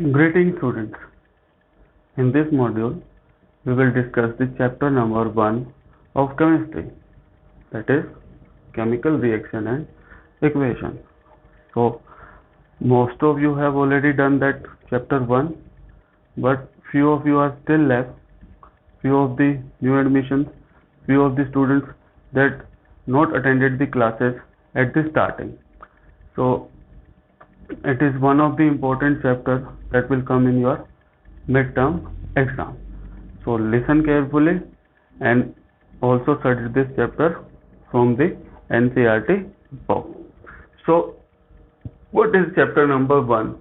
Greetings students. In this module, we will discuss the chapter number 1 of chemistry, that is chemical reaction and equation. So, most of you have already done that chapter 1, but few of you are still left, few of the new admissions, few of the students that not attended the classes at the starting. So, it is one of the important chapters that will come in your midterm exam. So listen carefully and also study this chapter from the NCERT book. So what is chapter number 1?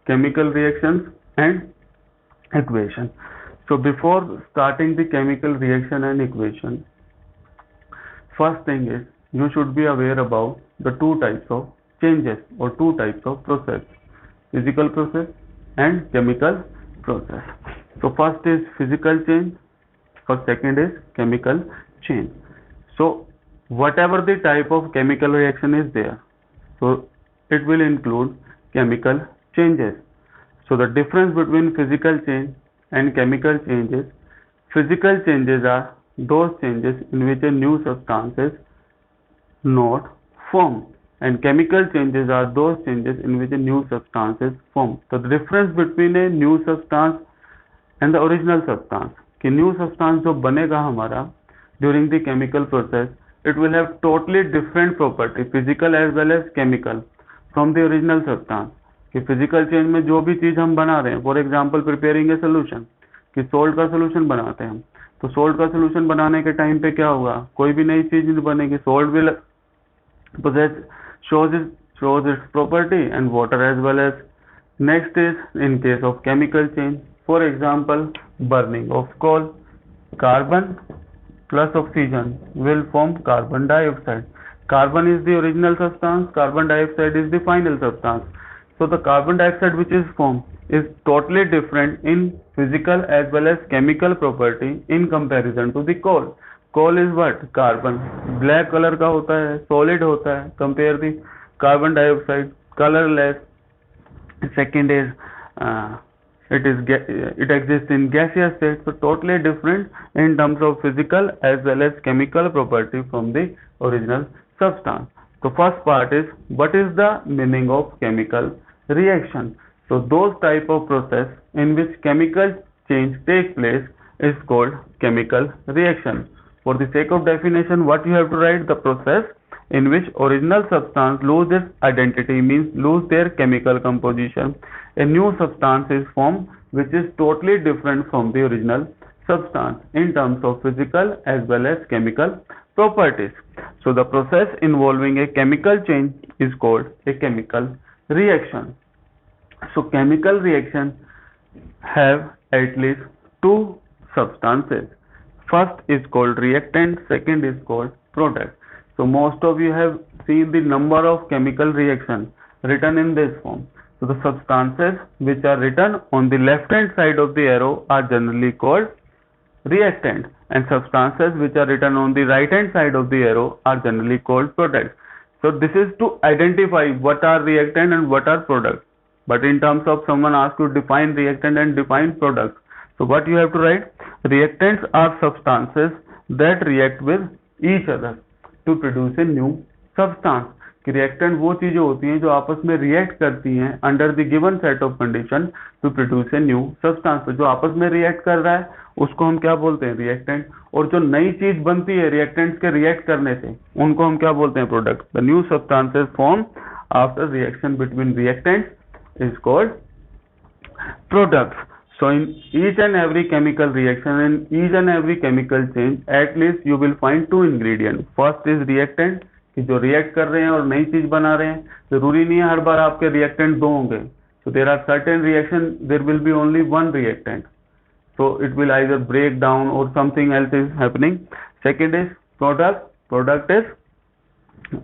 Chemical reactions and equation. So before starting the chemical reaction and equation, first thing is you should be aware about the two types of changes or two types of process, physical process and chemical process. So first is physical change, second is chemical change. So whatever the type of chemical reaction is there, so it will include chemical changes. So the difference between physical change and chemical changes, physical changes are those changes in which a new substance is not formed, and chemical changes are those changes in which a new substance is formed. So the difference between a new substance and the original substance, कि new substance जो बनेगा हमारा during the chemical process, it will have totally different property, physical as well as chemical, from the original substance. कि physical change में जो भी चीज हम बना रहे हैं, for example preparing a solution, कि salt का solution बनाते हैं हम, तो salt का solution बनाने के टाइम पे क्या होगा, कोई भी नई चीज नहीं बनेगी. Salt will possess shows its property and water as well as. Next is in case of chemical change, for example burning of coal, carbon plus oxygen will form carbon dioxide. Carbon is the original substance, carbon dioxide is the final substance. So the carbon dioxide which is formed is totally different in physical as well as chemical property in comparison to the coal. Coal is what? Carbon. Black color का होता है, solid होता है. Compare the carbon dioxide, colorless. Second is it exists in gaseous state, so totally different in terms of physical as well as chemical property from the original substance. So first part is what is the meaning of chemical reaction. So those type of process in which chemical change takes place is called chemical reaction. For the sake of definition, what you have to write, the process in which original substance lose its identity, means lose their chemical composition. A new substance is formed which is totally different from the original substance in terms of physical as well as chemical properties. So the process involving a chemical change is called a chemical reaction. So chemical reaction have at least two substances. First is called reactant, second is called product. So most of you have seen the number of chemical reactions written in this form. So the substances which are written on the left hand side of the arrow are generally called reactant, and substances which are written on the right hand side of the arrow are generally called products. So this is to identify what are reactant and what are products. But in terms of someone asks you define reactant and define product, so what you have to write, reactants are substances that react with each other to produce a new substance. कि reactant वो चीजें होती हैं जो आपस में react करती हैं under the given set of condition to produce a new substance. तो जो आपस में react कर रहा है उसको हम क्या बोलते हैं, reactant. और जो नई चीज बनती है reactants के react करने से उनको हम क्या बोलते हैं, product. The new substances formed after reaction between reactants is called products. So in each and every chemical reaction, in each and every chemical change, at least you will find two ingredients. First is reactant, कि जो react कर रहे हैं और नई चीज बना रहे हैं. जरूरी नहीं है हर बार आपके reactant दो होंगे. So there are certain reaction, there will be only one reactant. So it will either break down or something else is happening. Second is product. Product is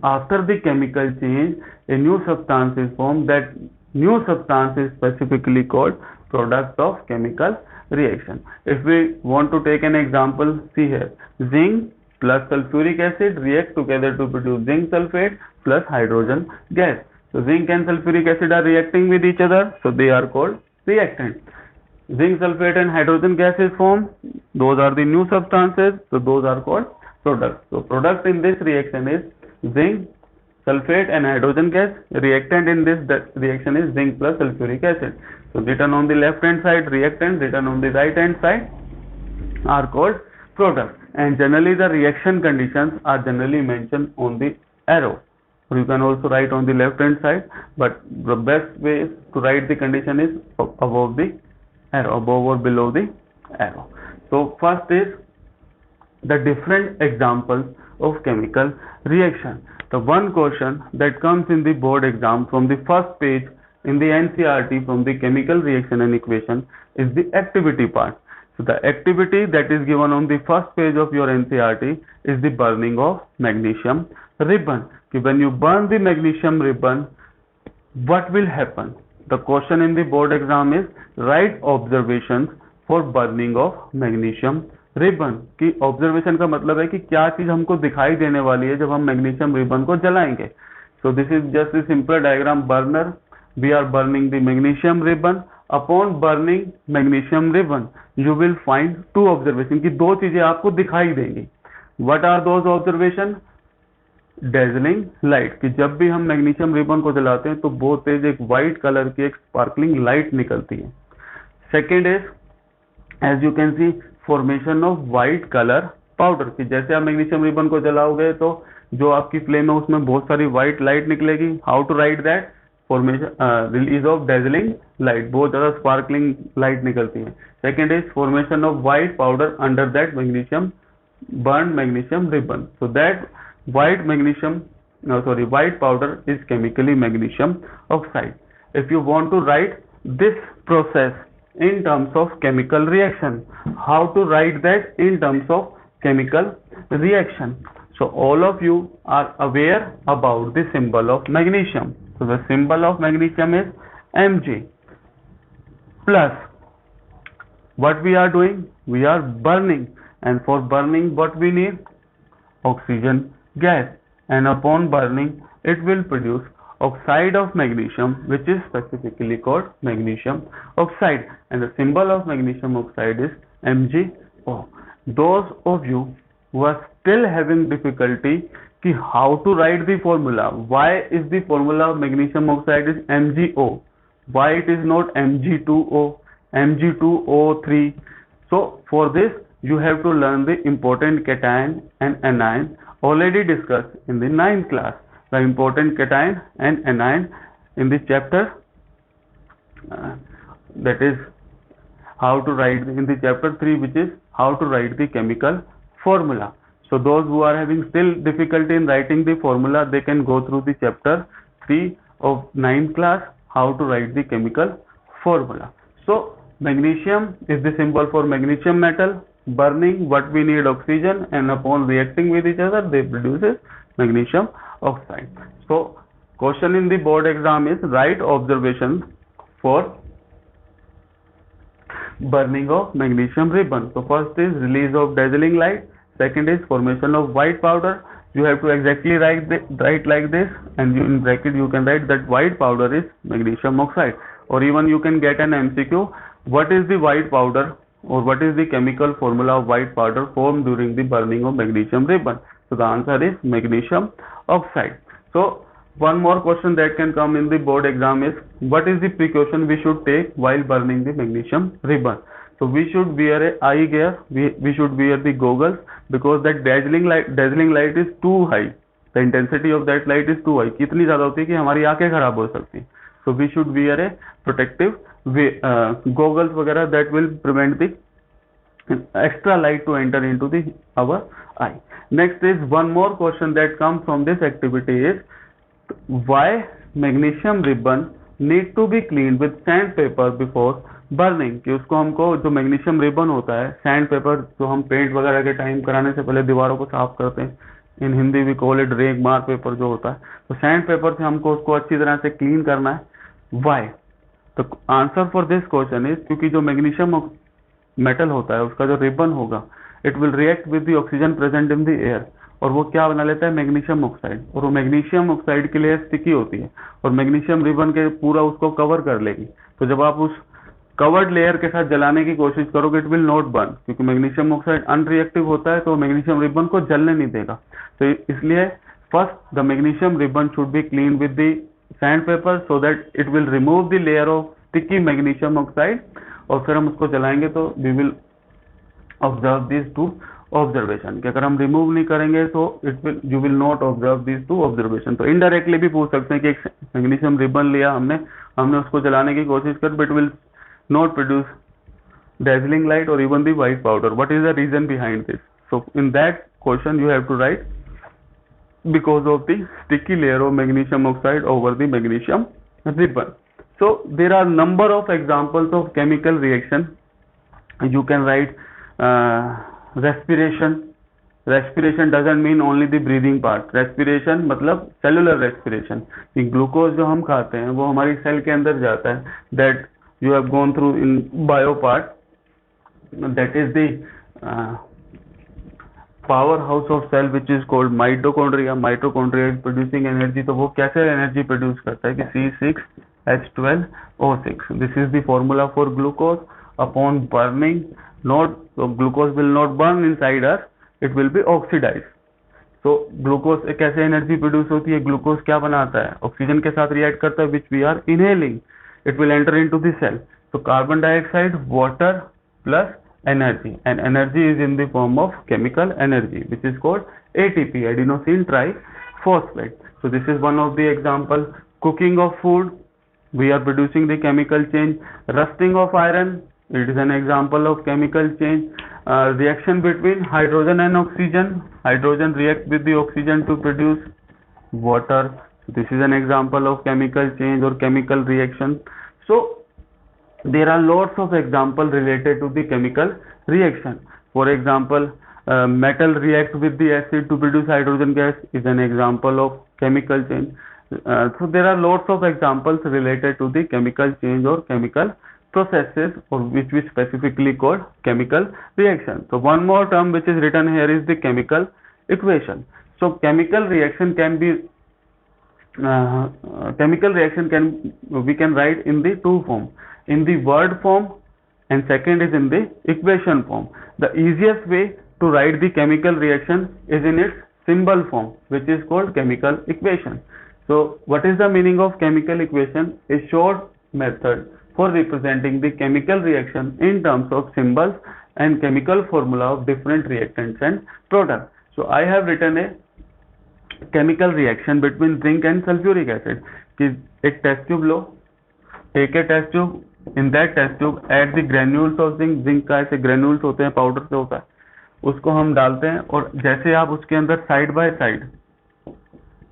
after the chemical change, a new substance is formed. That new substance is specifically called product of chemical reaction. If we want to take an example, see here, zinc plus sulfuric acid react together to produce zinc sulfate plus hydrogen gas. So zinc and sulfuric acid are reacting with each other, so they are called reactant. Zinc sulfate and hydrogen gas is formed. Those are the new substances. So those are called products. So product in this reaction is zinc sulfate and hydrogen gas. Reactant in this reaction is zinc plus sulfuric acid. So written on the left hand side reactant, written on the right hand side are called products. And generally the reaction conditions are generally mentioned on the arrow. Or you can also write on the left hand side, but the best way to write the condition is above the arrow, above or below the arrow. So first is the different examples of chemical reaction. The one question that comes in the board exam from the first page in the NCERT from the chemical reaction and equation is the activity part. So the activity that is given on the first page of your NCERT is the burning of magnesium ribbon. When you burn the magnesium ribbon, what will happen? The question in the board exam is write observations for burning of magnesium ribbon की observation का मतलब है कि क्या चीज हमको दिखाई देने वाली है जब हम मैग्नीशियम रिबन को जलाएंगे. So this is just a simple diagram. Burner, we are burning the magnesium ribbon. Upon burning magnesium ribbon you will find two observation की दो चीजें आपको दिखाई देंगी. What are those observation? Dazzling light, कि जब भी हम मैग्नीशियम रिबन को जलाते हैं तो बहुत तेज एक व्हाइट कलर की एक स्पार्कलिंग लाइट निकलती है. Second is as you can see formation of white colour powder, कि जैसे आप मैग्नीशियम रिबन को जलाओगे तो जो आपकी फ्लेम है उसमें बहुत सारी व्हाइट लाइट निकलेगी. How to write that? Formation release of dazzling light, बहुत ज्यादा स्पार्कलिंग लाइट निकलती है. Second is formation of white powder under that magnesium burn magnesium ribbon. So that white powder is chemically magnesium oxide. If you want to write this process in terms of chemical reaction, how to write that in terms of chemical reaction? So all of you are aware about the symbol of magnesium. So the symbol of magnesium is Mg plus what we are doing? We are burning, and for burning what we need? Oxygen gas, and upon burning it will produce oxide of magnesium, which is specifically called magnesium oxide, and the symbol of magnesium oxide is MgO. Those of you who are still having difficulty ki how to write the formula, why is the formula of magnesium oxide is MgO, why it is not Mg2O, Mg2O3? So for this you have to learn the important cation and anion already discussed in the 9th class. The important cation and anion in the chapter that is how to write in the chapter 3, which is how to write the chemical formula. So those who are having still difficulty in writing the formula, they can go through the chapter 3 of 9th class, how to write the chemical formula. So magnesium is the symbol for magnesium metal. Burning, what we need? Oxygen, and upon reacting with each other they produces magnesium oxide. So question in the board exam is write observations for burning of magnesium ribbon. So first is release of dazzling light, second is formation of white powder. You have to exactly write like this, and in bracket you can write that white powder is magnesium oxide. Or even you can get an MCQ, what is the white powder, or what is the chemical formula of white powder formed during the burning of magnesium ribbon? So the answer is magnesium oxide. So one more question that can come in the board exam is what is the precaution we should take while burning the magnesium ribbon? So we should wear a eye gear, we should wear the goggles, because that dazzling light is too high. The intensity of that light is too high. कितनी ज्यादा होती है कि हमारी आंखें खराब हो सकती हैं. So we should wear a protective goggles वगैरह that will prevent the extra light to enter into our eye. Next is one more question that comes from this activity is why magnesium ribbon need to be cleaned with sandpaper before burning? कि उसको हमको जो magnesium ribbon होता है, sand paper जो हम paint वगैरह के टाइम कराने से पहले दीवारों को साफ करते हैं, इन हिंदी वी कॉल इट रेग मार पेपर जो होता है, तो सैंड पेपर से हमको उसको अच्छी तरह से क्लीन करना है. वाई? तो answer for this question is क्योंकि जो मैग्नीशियम मेटल होता है उसका जो रिबन होगा it will react with the oxygen present in the air, और वो क्या बना लेता है? Magnesium oxide. और वो मैग्नीशियम ऑक्साइड की लेयर स्टिकी होती है और मैग्नीशियम रिबन के पूरा उसको कवर कर लेगी. तो जब आप उस कवर्ड लेयर के साथ जलाने की कोशिश करोगे इट विल नॉट बर्न, क्योंकि मैग्नीशियम ऑक्साइड अनरिएक्टिव होता है तो मैग्नीशियम रिबन को जलने नहीं देगा। तो इसलिए first the magnesium ribbon should be clean with the sand paper so that it will remove the layer of sticky magnesium oxide, और फिर हम उसको जलाएंगे तो we will observe this two observation, कि अगर हम रिमूव नहीं करेंगे तो you will not observe this two observation. तो इनडायरेक्टली भी पूछ सकते हैं कि एक मैग्नीशियम रिबन लिया हमने उसको जलाने की कोशिश कर, but will not produce dazzling light or even the white powder. What is the reason behind this? So in that question you have to write because of the sticky layer of magnesium oxide over the magnesium ribbon. So there are number of examples of chemical reaction. You can write respiration. Respiration doesn't mean only the breathing part. Respiration मतलब cellular respiration. कि glucose जो हम खाते हैं वो हमारी cell के अंदर जाता है, that you have gone through in bio part. That is the powerhouse of cell which is called mitochondria. Mitochondria is producing energy. तो वो कैसे एनर्जी प्रोड्यूस करता है कि C6H12O6. This is the formula for glucose. Upon burning, not glucose will not burn inside us, it will be oxidized. So glucose से कैसे energy produce होती है? ग्लूकोज क्या बनाता है? ऑक्सीजन के साथ रिएक्ट करता है, which we are inhaling. It will enter into the cell. So carbon dioxide, water plus energy, and energy is in the form of chemical energy which is called ATP, adenosine triphosphate. So this is one of the example. Cooking of food, we are producing the chemical change. Rusting of iron, it is an example of chemical change. Reaction between hydrogen and oxygen, hydrogen react with the oxygen to produce water. This is an example of chemical change or chemical reaction. So there are lots of examples related to the chemical reaction. For example, metal react with the acid to produce hydrogen gas is an example of chemical change. So there are lots of examples related to the chemical change or chemical processes, or which we specifically called chemical reaction. So one more term which is written here is the chemical equation. So chemical reaction can be we can write in the two form, in the word form, and second is in the equation form. The easiest way to write the chemical reaction is in its symbol form, which is called chemical equation. So what is the meaning of chemical equation? A short method for representing the chemical reaction in terms of symbols and chemical formula of different reactants and products. So I have written a chemical reaction between zinc and sulfuric acid. कि एक test tube लो, take a test tube, in that test tube add the granules of zinc. zinc का ऐसे granules होते हैं, powder से होता है, उसको हम डालते हैं. और जैसे आप उसके अंदर साइड बाय साइड,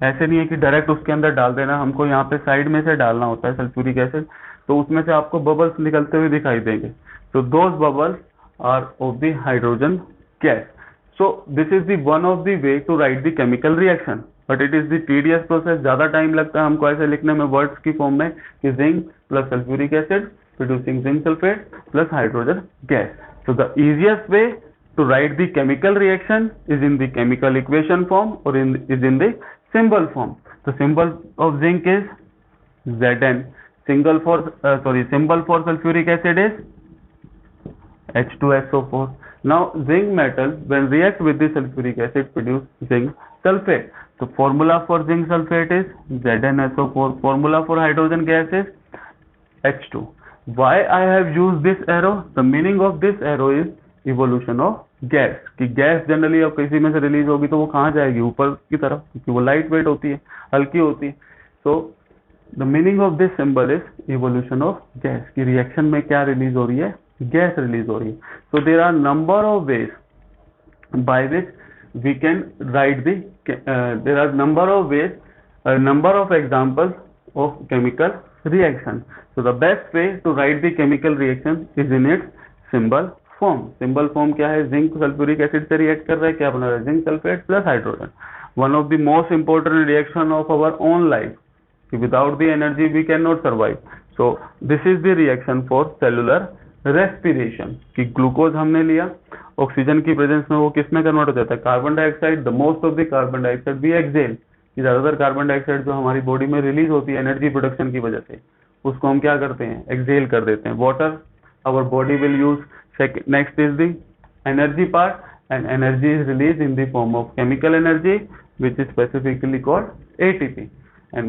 ऐसे नहीं है कि डायरेक्ट उसके अंदर डाल देना, हमको यहाँ पे साइड में से डालना होता है सल्फ्यूरिक एसिड, तो उसमें से आपको बबल्स निकलते हुए दिखाई देंगे. तो those bubbles are of the hydrogen gas. So this is the one of the way to write the chemical reaction, but it is the tedious process. ज़्यादा टाइम लगता है हमको ऐसे लिखने में वर्ड्स की फॉर्म में कि zinc plus sulphuric acid producing zinc sulfate plus hydrogen gas. So the easiest way to write the chemical reaction is in the chemical equation form or is in the symbol form. The symbol of zinc is Zn. Symbol for sulfuric acid is H2SO4. Now zinc metal when react with the sulfuric acid produce zinc sulfate. So formula for zinc sulfate is ZnSO4. Formula for hydrogen gas is H2. Why I have used this arrow? The meaning of this arrow is evolution of gas. कि gas generally अब किसी में से release होगी तो वो कहाँ जाएगी? ऊपर की तरफ, क्योंकि वो लाइट वेट होती है, हल्की होती है. So the meaning of this symbol is evolution of gas. कि रिएक्शन में क्या रिलीज हो रही है? गैस रिलीज हो रही है. So there are number of ways by which we can write the there are number of examples of chemical reaction. So the best way to write the chemical reaction is in its symbol form. Symbol form क्या है? Zinc sulphuric acid से react कर रहा है, क्या बना रहा है? Zinc sulphate plus hydrogen. One of the most important reaction of our own life. Without the energy we can not survive. So this is the reaction for cellular respiration. कि glucose हमने लिया, ऑक्सीजन की presence में वो किस में convert हो जाता है? Carbon dioxide. The most of the carbon dioxide we exhale. कि ज्यादातर कार्बन डाइऑक्साइड जो हमारी बॉडी में रिलीज होती है एनर्जी प्रोडक्शन की वजह से, उसको हम क्या करते हैं? एक्सेल कर देते हैं. Water our body will use. Next is the energy part, and energy is released in the form of chemical energy, which is specifically called ATP. And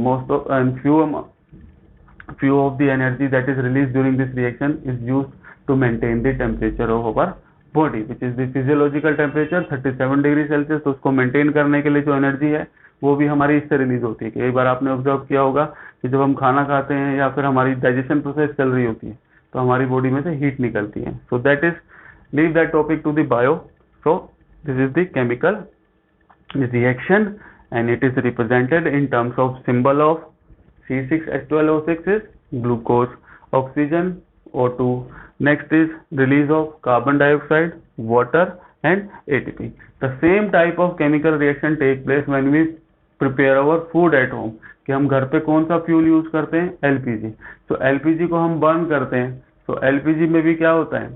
few of the energy that is released during this reaction is used to maintain the temperature of our body, which is the physiological temperature 37 degree Celsius. तो उसको maintain करने के लिए जो energy है वो भी हमारी इससे रिलीज होती है। कई बार आपने ऑब्जर्व किया होगा कि जब हम खाना खाते हैं या फिर हमारी डाइजेशन प्रोसेस चल रही होती है तो हमारी बॉडी में से हीट निकलती है। So that is leave that topic to the bio. So this is the chemical reaction and it is represented in terms of symbol of C6H12O6 is glucose, oxygen, O2. Next is release of carbon dioxide, water and ATP. The same type of chemical reaction take place when we prepare our food at home. कि हम घर पे कौन सा fuel use करते हैं? LPG. तो LPG को हम बर्न करते हैं। तो LPG में भी क्या होता है?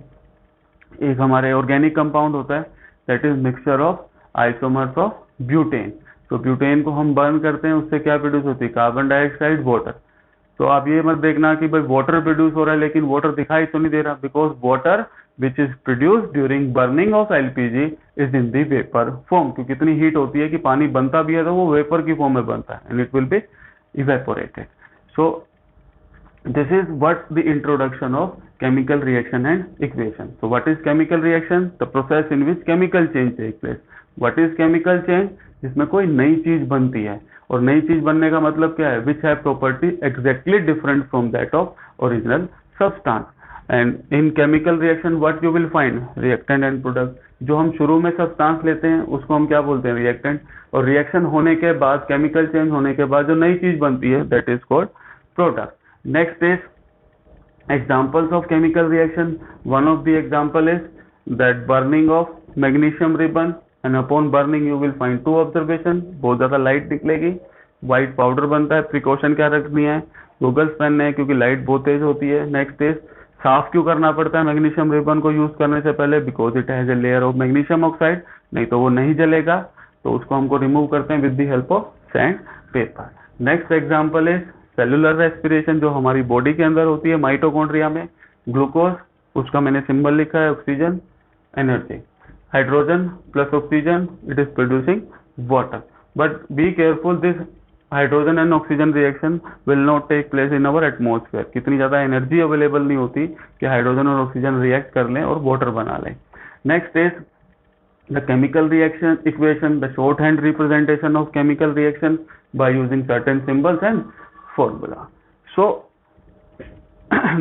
एक हमारे ऑर्गेनिक कंपाउंड होता है that is mixture of isomers of butane. तो ब्यूटेन को हम बर्न करते हैं, उससे क्या प्रोड्यूस होती है? Carbon dioxide, water. तो आप ये मत देखना कि भाई वाटर प्रोड्यूस हो रहा है लेकिन वाटर दिखाई तो नहीं दे रहा, because water which is produced during burning of LPG is in the vapour form. क्योंकि इतनी हीट होती है कि पानी बनता भी है तो वो वेपर की फॉर्म में बनता है and it will be evaporated. So this is what the introduction of chemical reaction and equation. So what is chemical reaction? The process in which chemical change takes place. What is chemical change? जिसमें कोई नई चीज बनती है, और नई चीज बनने का मतलब क्या है? Which have property exactly different from that of original substance. And in chemical reaction what you will find? Reactant and product. जो हम शुरू में सब्सटेंस लेते हैं उसको हम क्या बोलते हैं? रिएक्टेंट। और रिएक्शन होने के बाद, केमिकल चेंज होने के बाद जो नई चीज बनती है that is called product. Next is examples of chemical reaction. One of the example is that burning of magnesium ribbon, and upon burning you will find two observation. बहुत ज्यादा लाइट निकलेगी, व्हाइट पाउडर बनता है। Precaution क्या रखनी है? Goggles पहनने हैं क्योंकि लाइट बहुत तेज होती है। नेक्स्ट इज साफ क्यों करना पड़ता है मैग्नीशियम रिबन को यूज करने से पहले? Because it has a layer of magnesium oxide, नहीं तो वो नहीं जलेगा। तो उसको हमको रिमूव करते हैं with the help of sand paper. Next example is cellular respiration, जो हमारी बॉडी के अंदर होती है माइटोकॉन्ड्रिया में। ग्लूकोज, उसका मैंने सिंबल लिखा है, oxygen, energy. Hydrogen plus oxygen, it is producing water. But be careful, this hydrogen and oxygen reaction will not take place in our atmosphere. कितनी ज्यादा एनर्जी अवेलेबल नहीं होती कि हाइड्रोजन और ऑक्सीजन रिएक्ट कर लें और वाटर बना लें। Next is the chemical reaction equation, the shorthand representation of chemical reaction by using certain symbols and formula. So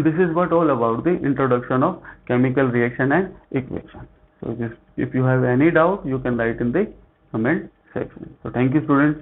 this is what all about the introduction of chemical reaction and equation. So if you have any doubt you can write in the comment section. So thank you students.